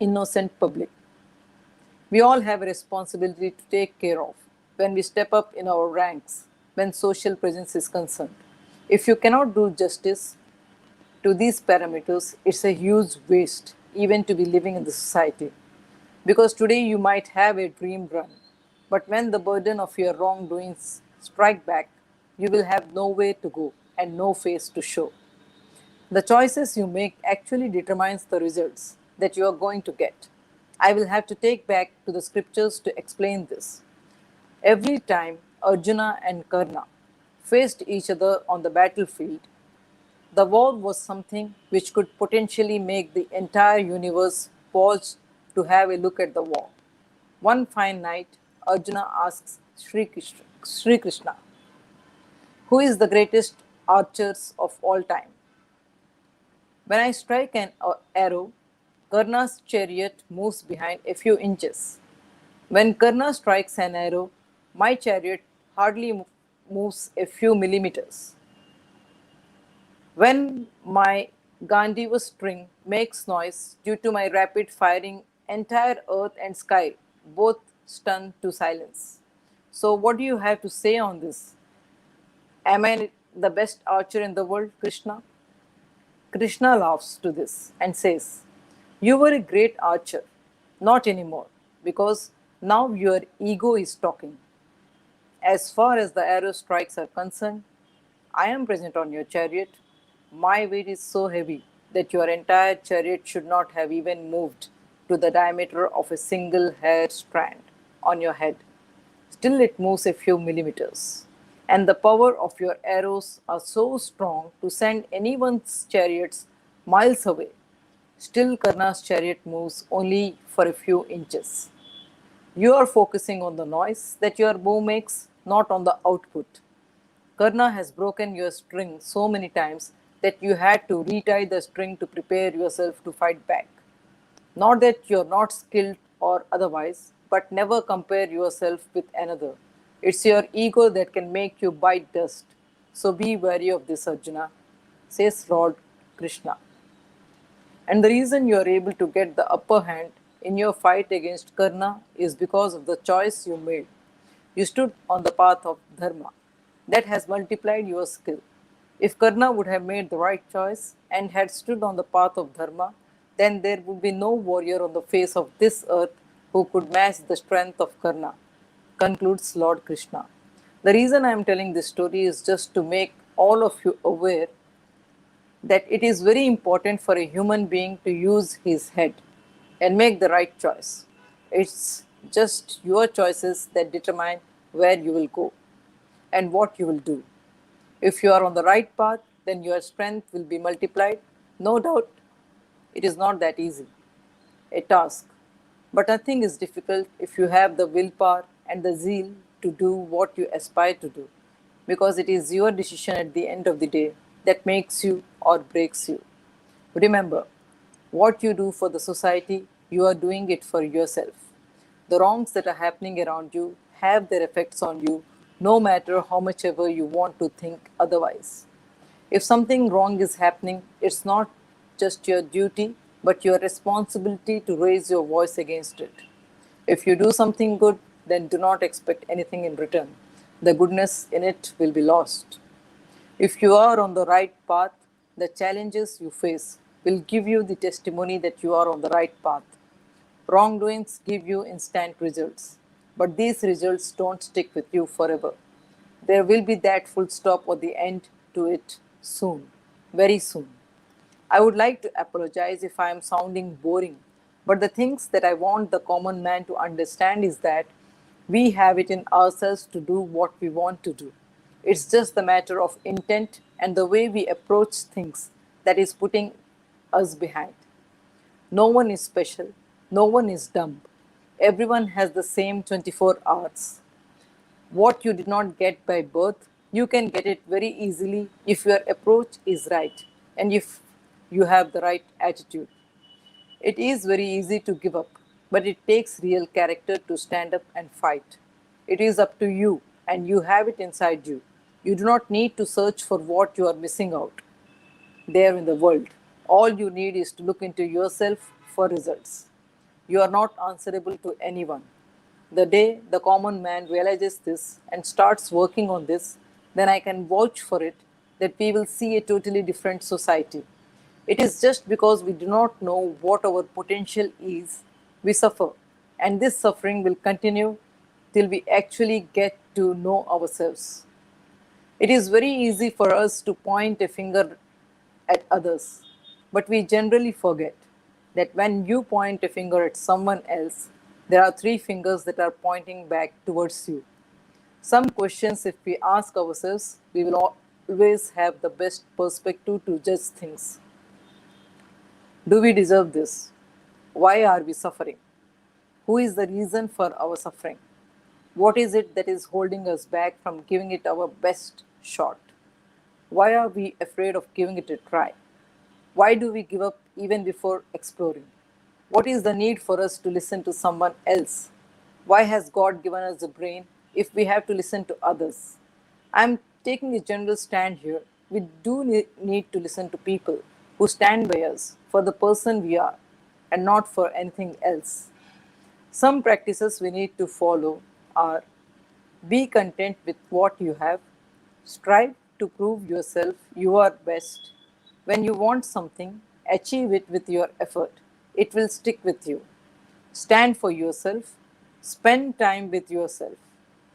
innocent public. We all have a responsibility to take care of when we step up in our ranks, when social presence is concerned. If you cannot do justice to these parameters, it's a huge waste even to be living in the society. Because today you might have a dream run, but when the burden of your wrongdoings strike back, you will have nowhere to go and no face to show. The choices you make actually determines the results that you are going to get. I will have to take back to the scriptures to explain this. Every time Arjuna and Karna faced each other on the battlefield, the war was something which could potentially make the entire universe pause to have a look at the war. One fine night, Arjuna asks Sri Krishna, who is the greatest archers of all time? When I strike an arrow, Karna's chariot moves behind a few inches. When Karna strikes an arrow, my chariot hardly moves a few millimeters. When my Gandiva string makes noise due to my rapid firing, entire earth and sky both stun to silence. So, what do you have to say on this? Am I the best archer in the world, Krishna? Krishna laughs to this and says, you were a great archer, not anymore, because now your ego is talking. As far as the arrow strikes are concerned, I am present on your chariot. My weight is so heavy that your entire chariot should not have even moved to the diameter of a single hair strand on your head. Still, it moves a few millimeters. And the power of your arrows are so strong to send anyone's chariots miles away. Still, Karna's chariot moves only for a few inches. You are focusing on the noise that your bow makes, not on the output. Karna has broken your string so many times that you had to retie the string to prepare yourself to fight back. Not that you're not skilled or otherwise, but never compare yourself with another. It's your ego that can make you bite dust. So be wary of this, Arjuna, says Lord Krishna. And the reason you are able to get the upper hand in your fight against Karna is because of the choice you made. You stood on the path of Dharma. That has multiplied your skill. If Karna would have made the right choice and had stood on the path of Dharma, then there would be no warrior on the face of this earth who could match the strength of Karna, concludes Lord Krishna. The reason I am telling this story is just to make all of you aware that it is very important for a human being to use his head and make the right choice. It's just your choices that determine where you will go and what you will do. If you are on the right path, then your strength will be multiplied. No doubt, it is not that easy, a task. But nothing is difficult if you have the willpower and the zeal to do what you aspire to do, because it is your decision at the end of the day that makes you or breaks you. Remember, what you do for the society, you are doing it for yourself. The wrongs that are happening around you have their effects on you, no matter how much ever you want to think otherwise. If something wrong is happening, it's not just your duty, but your responsibility to raise your voice against it. If you do something good, then do not expect anything in return. The goodness in it will be lost. If you are on the right path, the challenges you face will give you the testimony that you are on the right path. Wrongdoings give you instant results, but these results don't stick with you forever. There will be that full stop or the end to it soon, very soon. I would like to apologize if I am sounding boring, but the things that I want the common man to understand is that we have it in ourselves to do what we want to do. It's just the matter of intent and the way we approach things that is putting us behind. No one is special, no one is dumb. Everyone has the same 24 hours. What you did not get by birth, you can get it very easily if your approach is right and if you have the right attitude. It is very easy to give up, but it takes real character to stand up and fight. It is up to you, and you have it inside you. You do not need to search for what you are missing out there in the world. All you need is to look into yourself for results. You are not answerable to anyone. The day the common man realizes this and starts working on this, then I can vouch for it that we will see a totally different society. It is just because we do not know what our potential is, we suffer, and this suffering will continue till we actually get to know ourselves. It is very easy for us to point a finger at others, but we generally forget that when you point a finger at someone else, there are three fingers that are pointing back towards you. Some questions, if we ask ourselves, we will always have the best perspective to judge things. Do we deserve this? Why are we suffering? Who is the reason for our suffering? What is it that is holding us back from giving it our best shot? Why are we afraid of giving it a try? Why do we give up even before exploring? What is the need for us to listen to someone else? Why has God given us a brain if we have to listen to others? I'm taking a general stand here. We do need to listen to people who stand by us for the person we are and not for anything else. Some practices we need to follow are: be content with what you have, strive to prove yourself you are best. When you want something, achieve it with your effort. It will stick with you. Stand for yourself, spend time with yourself.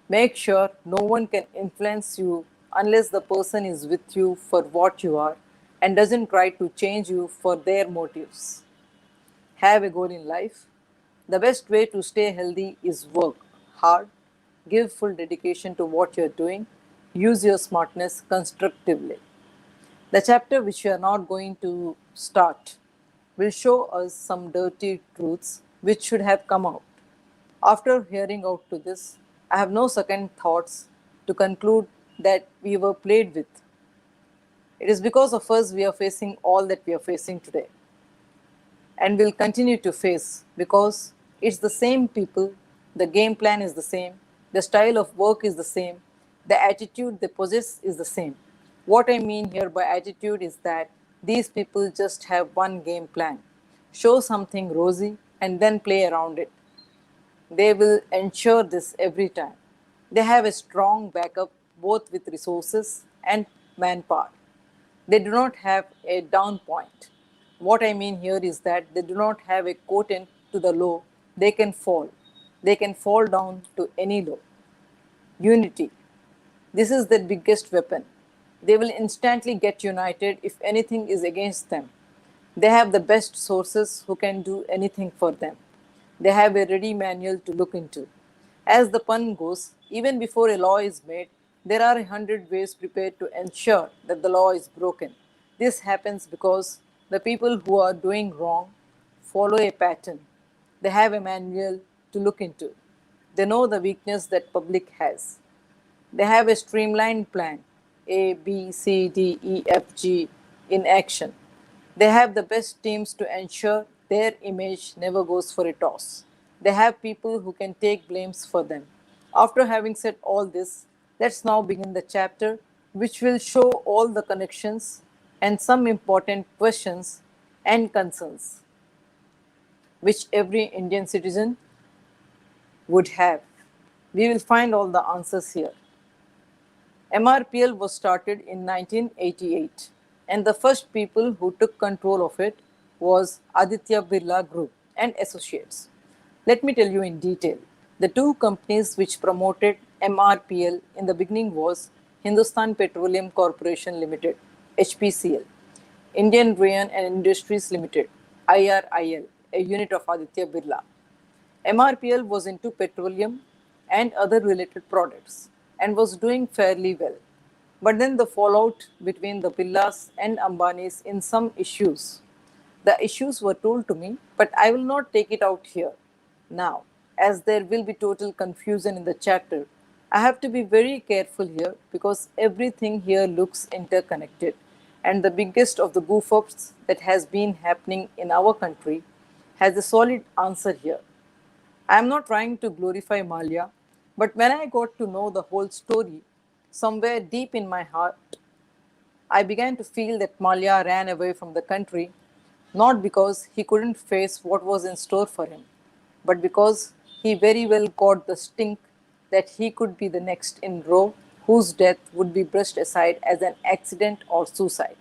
Make sure no one can influence you unless the person is with you for what you are and doesn't try to change you for their motives. Have a goal in life. The best way to stay healthy is work hard, give full dedication to what you're doing, use your smartness constructively. The chapter which we are not going to start will show us some dirty truths which should have come out. After hearing out to this, I have no second thoughts to conclude that we were played with. It is because of us we are facing all that we are facing today and will continue to face, because it's the same people, the game plan is the same, the style of work is the same, the attitude they possess is the same. What I mean here by attitude is that these people just have one game plan: show something rosy and then play around it. They will ensure this every time. They have a strong backup both with resources and manpower. They do not have a down point. What I mean here is that they do not have a quotient to the low. They can fall. They can fall down to any low. Unity. This is their biggest weapon. They will instantly get united if anything is against them. They have the best sources who can do anything for them. They have a ready manual to look into. As the pun goes, even before a law is made, there are 100 ways prepared to ensure that the law is broken. This happens because the people who are doing wrong follow a pattern. They have a manual to look into. They know the weakness that public has. They have a streamlined plan A, B, C, D, E, F, G in action. They have the best teams to ensure their image never goes for a toss. They have people who can take blames for them. After having said all this, let's now begin the chapter which will show all the connections and some important questions and concerns which every Indian citizen would have. We will find all the answers here. MRPL was started in 1988, and the first people who took control of it was Aditya Birla Group and Associates. Let me tell you in detail. The two companies which promoted MRPL in the beginning was Hindustan Petroleum Corporation Limited, HPCL, Indian Rayon and Industries Limited, IRIL, a unit of Aditya Birla. MRPL was into petroleum and other related products and was doing fairly well. But then the fallout between the Birlas and Ambanis in some issues. The issues were told to me, but I will not take it out here now, as there will be total confusion in the chapter. I have to be very careful here because everything here looks interconnected, and the biggest of the goof ups that has been happening in our country has a solid answer here. I am not trying to glorify Mallya, but when I got to know the whole story, somewhere deep in my heart, I began to feel that Mallya ran away from the country, not because he couldn't face what was in store for him, but because he very well got the stink that he could be the next in row whose death would be brushed aside as an accident or suicide.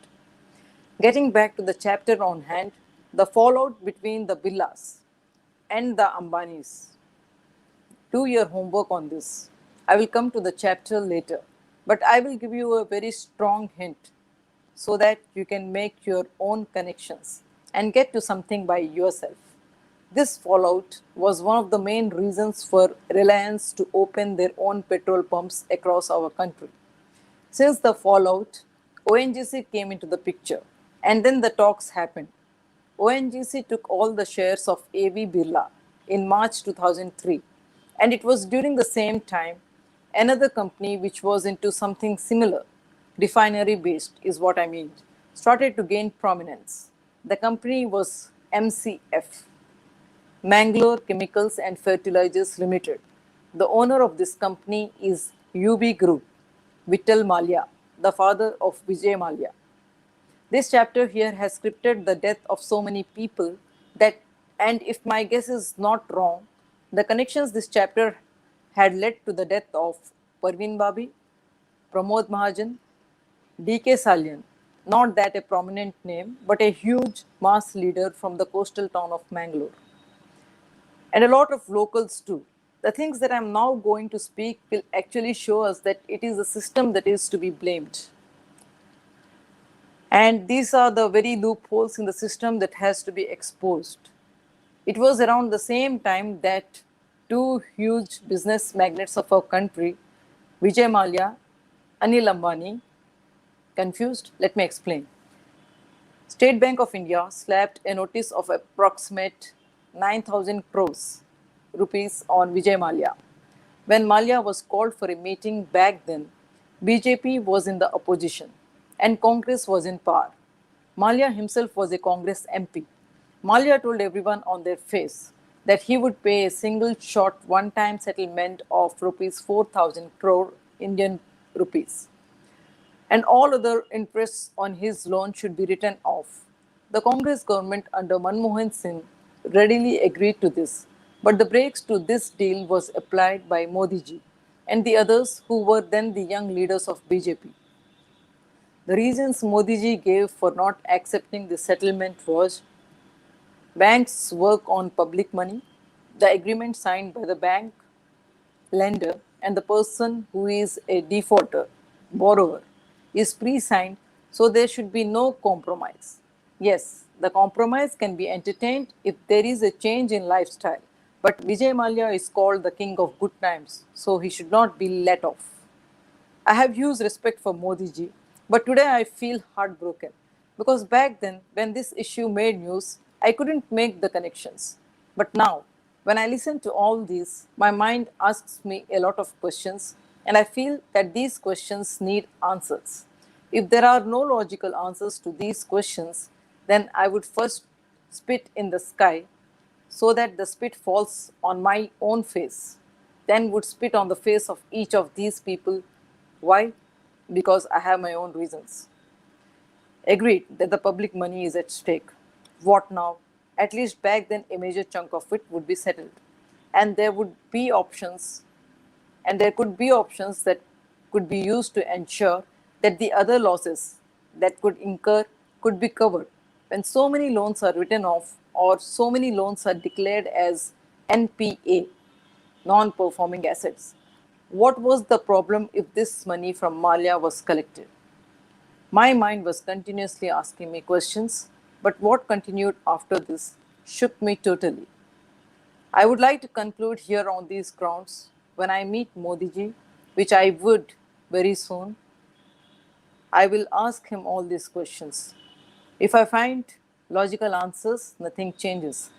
Getting back to the chapter on hand, the fallout between the Birlas and the Ambanis. Do your homework on this. I will come to the chapter later, but I will give you a very strong hint so that you can make your own connections and get to something by yourself. This fallout was one of the main reasons for Reliance to open their own petrol pumps across our country. Since the fallout, ONGC came into the picture, and then the talks happened. ONGC took all the shares of AV Birla in March 2003, and it was during the same time another company which was into something similar, refinery based is what I mean, started to gain prominence. The company was MCF, Mangalore Chemicals and Fertilizers Limited. The owner of this company is UB Group, Vijay Mallya, the father of Vijay Mallya. This chapter here has scripted the death of so many people that, and if my guess is not wrong, the connections this chapter had led to the death of Parveen Babi, Pramod Mahajan, D.K. Salyan, not that a prominent name, but a huge mass leader from the coastal town of Mangalore. And a lot of locals too. The things that I'm now going to speak will actually show us that it is the system that is to be blamed. And these are the very loopholes in the system that has to be exposed. It was around the same time that two huge business magnates of our country, Vijay Mallya, Anil Ambani, confused? Let me explain. State Bank of India slapped a notice of approximate 9,000 crores rupees on Vijay Mallya. When Mallya was called for a meeting back then, BJP was in the opposition and Congress was in power. Mallya himself was a Congress MP. Mallya told everyone on their face that he would pay a single shot one-time settlement of rupees 4,000 crore Indian rupees, and all other interests on his loan should be written off. The Congress government under Manmohan Singh readily agreed to this, but the brakes to this deal was applied by Modi ji and the others who were then the young leaders of BJP. The reasons Modi ji gave for not accepting the settlement was banks work on public money, the agreement signed by the bank lender and the person who is a defaulter, borrower, is pre-signed, so there should be no compromise. Yes, the compromise can be entertained if there is a change in lifestyle, but Vijay Mallya is called the king of good times, so he should not be let off. I have huge respect for Modi ji, but today I feel heartbroken because back then, when this issue made news, I couldn't make the connections. But now, when I listen to all this, my mind asks me a lot of questions, and I feel that these questions need answers. If there are no logical answers to these questions, then I would first spit in the sky so that the spit falls on my own face, then would spit on the face of each of these people. Why? Because I have my own reasons. Agreed that the public money is at stake. What now? At least back then, a major chunk of it would be settled. And there would be options, and there could be options that could be used to ensure that the other losses that could incur could be covered. When so many loans are written off or so many loans are declared as NPA, non performing assets, what was the problem if this money from Mallya was collected? My mind was continuously asking me questions, but what continued after this shook me totally. I would like to conclude here on these grounds. When I meet Modi ji, which I would very soon, I will ask him all these questions. If I find logical answers, nothing changes.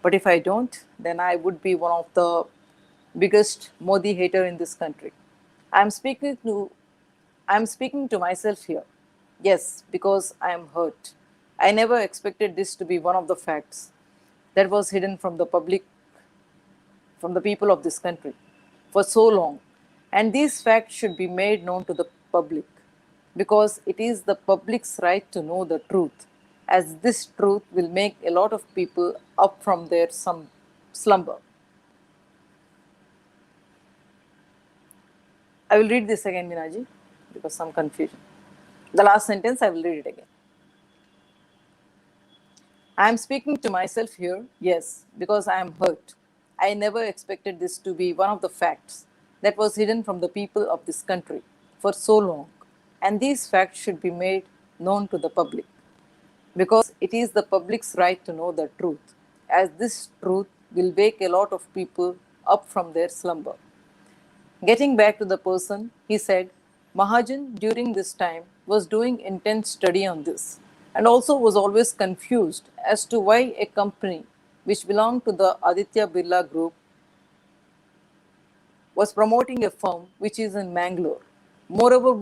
But if I don't, then I would be one of the biggest Modi hater in this country. I'm speaking to I'm speaking to myself here. Yes, because I am hurt. I never expected this to be one of the facts that was hidden from the public, from the people of this country for so long. And these facts should be made known to the public because it is the public's right to know the truth, as this truth will make a lot of people up from their slumber. I will read this again, Minaji, because some confusion. The last sentence, I will read it again. I am speaking to myself here, yes, because I am hurt. I never expected this to be one of the facts that was hidden from the people of this country for so long. And these facts should be made known to the public because it is the public's right to know the truth, as this truth will wake a lot of people up from their slumber. Getting back to the person, he said, Mahajan during this time was doing intense study on this and also was always confused as to why a company which belonged to the Aditya Birla Group was promoting a firm which is in Mangalore. Moreover,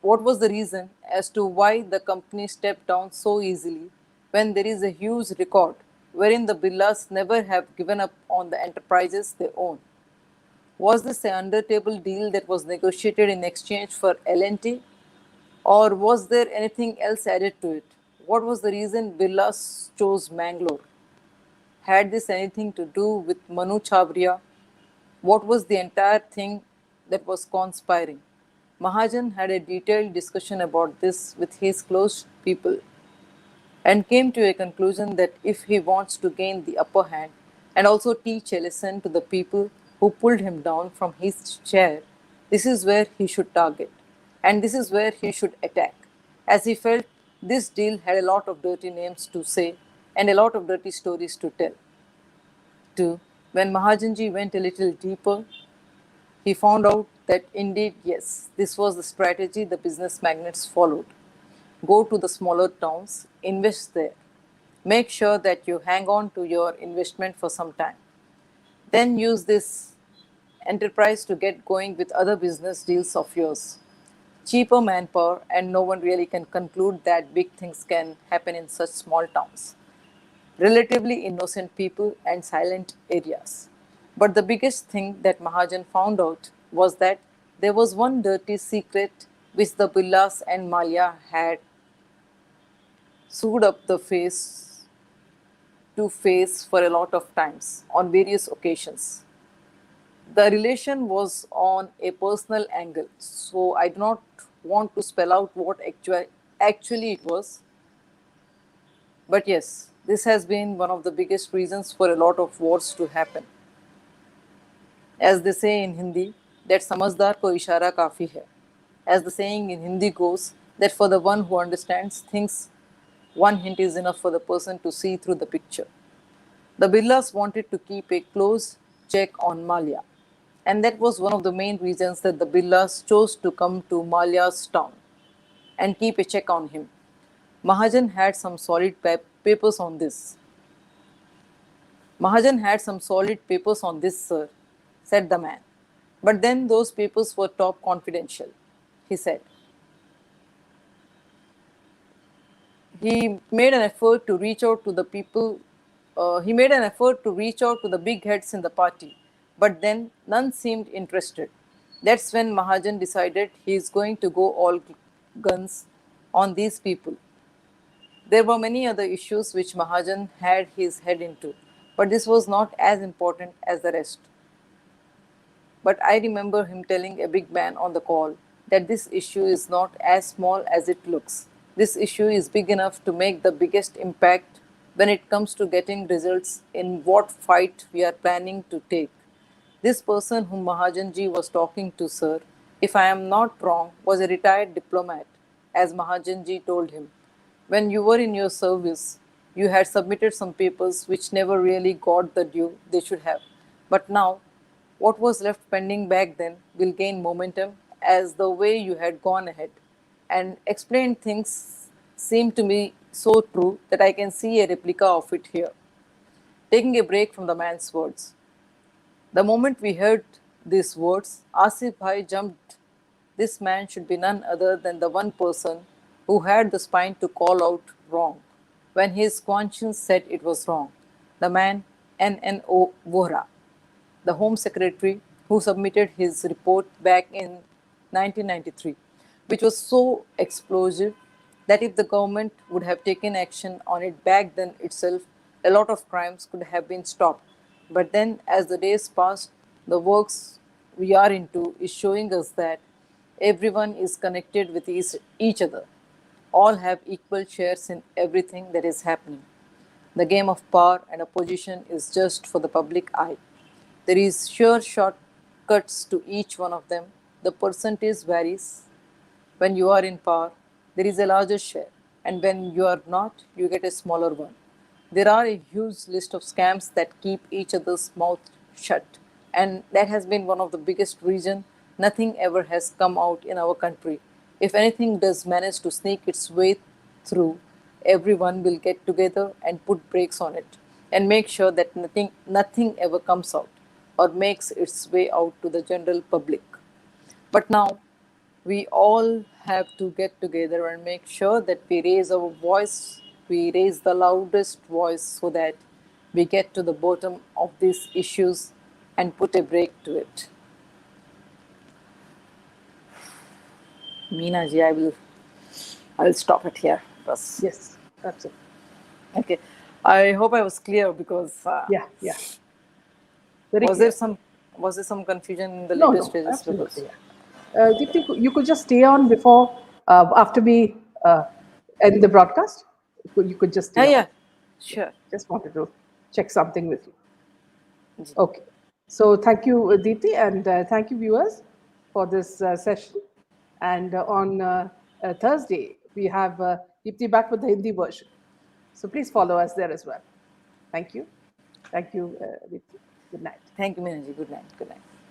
what was the reason as to why the company stepped down so easily when there is a huge record wherein the Birlas never have given up on the enterprises they own? Was this an under-table deal that was negotiated in exchange for L&T? Or was there anything else added to it? What was the reason Birlas chose Mangalore? Had this anything to do with Manu Chabria? What was the entire thing that was conspiring? Mahajan had a detailed discussion about this with his close people and came to a conclusion that if he wants to gain the upper hand and also teach a lesson to the people who pulled him down from his chair, this is where he should target and this is where he should attack, as he felt this deal had a lot of dirty names to say and a lot of dirty stories to tell. Too, when Mahajanji went a little deeper, he found out that indeed, yes, this was the strategy the business magnates followed. Go to the smaller towns, invest there. Make sure that you hang on to your investment for some time. Then use this enterprise to get going with other business deals of yours. Cheaper manpower, and no one really can conclude that big things can happen in such small towns. Relatively innocent people and silent areas. But the biggest thing that Mahajan found out was that there was one dirty secret which the Birlas and Mallya had sewed up the face to face for a lot of times on various occasions. The relation was on a personal angle, so I do not want to spell out what actually it was. But yes, this has been one of the biggest reasons for a lot of wars to happen. As they say in Hindi, that समझदार को इशारा काफ़ी है. As the saying in Hindi goes, that for the one who understands things, one hint is enough for the person to see through the picture. The Birlas wanted to keep a close check on Mallya, and that was one of the main reasons that the Birlas chose to come to Mallya's town and keep a check on him. Mahajan had some solid papers on this. Mahajan had some solid papers on this, sir, said the man. But then those papers were top confidential, he said. He made an effort to reach out to the people. He made an effort to reach out to the big heads in the party, but then none seemed interested. That's when Mahajan decided he is going to go all guns on these people. There were many other issues which Mahajan had his head into, but this was not as important as the rest. But I remember him telling a big man on the call that this issue is not as small as it looks. This issue is big enough to make the biggest impact when it comes to getting results in what fight we are planning to take. This person whom Mahajanji was talking to, sir, if I am not wrong, was a retired diplomat, as Mahajanji told him. When you were in your service, you had submitted some papers which never really got the due they should have. But now, what was left pending back then will gain momentum as the way you had gone ahead and explained things seem to me so true that I can see a replica of it here. Taking a break from the man's words. The moment we heard these words, Asif Bhai jumped. This man should be none other than the one person who had the spine to call out wrong when his conscience said it was wrong. The man, N.N.O. Vohra, the Home Secretary who submitted his report back in 1993, which was so explosive that if the government would have taken action on it back then itself, a lot of crimes could have been stopped. But then, as the days passed, the works we are into is showing us that everyone is connected with each other. All have equal shares in everything that is happening. The game of power and opposition is just for the public eye. There is sure shortcuts to each one of them. The percentage varies. When you are in power, there is a larger share, and when you are not, you get a smaller one. There are a huge list of scams that keep each other's mouth shut, and that has been one of the biggest reasons nothing ever has come out in our country. If anything does manage to sneak its way through, everyone will get together and put brakes on it and make sure that nothing ever comes out or makes its way out to the general public. But now, we all have to get together and make sure that we raise our voice, we raise the loudest voice so that we get to the bottom of these issues and put a break to it. Meena ji, I will stop it here. Bas. Yes, that's it. Okay. I hope I was clear because yeah. Was there some confusion in the later stages? Absolutely, yeah. Deepti, you could just stay on before after we end the broadcast. You could just stay on. Yeah, sure. Just wanted to check something with you. Okay. So thank you, Deepti, and thank you, viewers, for this session. And on Thursday, we have Deepti back with the Hindi version. So please follow us there as well. Thank you. Thank you, Deepti. Good night. Thank you, Meena ji. Good night. Good night.